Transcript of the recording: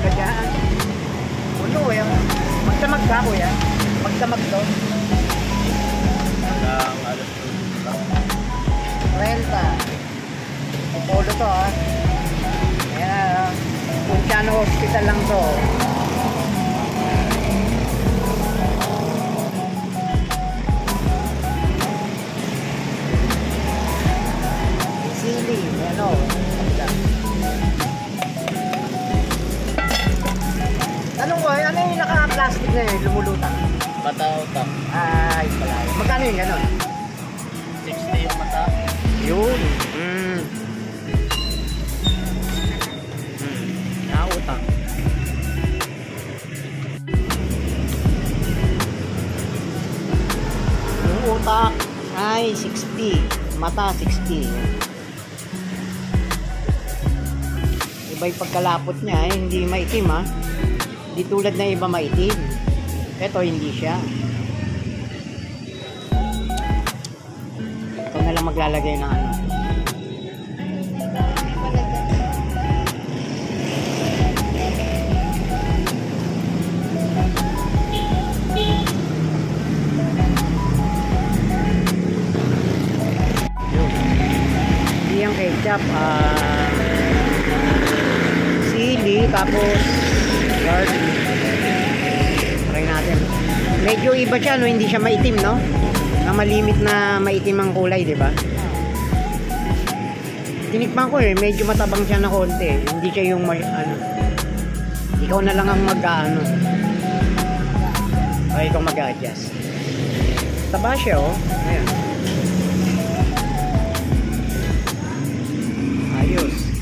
ka dyan. Puno eh. Magdamag ka kuya. Magdamag to. Hanggang alas 12 lang. 30. Polo to ah. Ayan ah. Punchano Hospital lang to. Sili. Ano. Tanong ko, ano yung naka-plastic na yun, lumulutang? Mata-utak. Ay, pala. Magkano yung gano'n? 60 yung mata. Yun. Nakautang. Yung utak ay 60. Mata 60. Iba yung pagkalapot niya, hindi maitim ha. Di tulad na iba maitim. Ito hindi siya. Ito na lang maglalagay ng ano. Yun. Hindi yung ketchup. Sili tapos garlic. Try natin. Medyo iba siya, no? Hindi siya maitim, no? Na malimit na maitim ang kulay, di ba? Tinikman ko eh, medyo matabang siya na konti. Hindi siya yung ano. Ikaw na lang ang mag-ano. O ikaw mag-adjust. Taba siya, oh. Ayan. Ayos.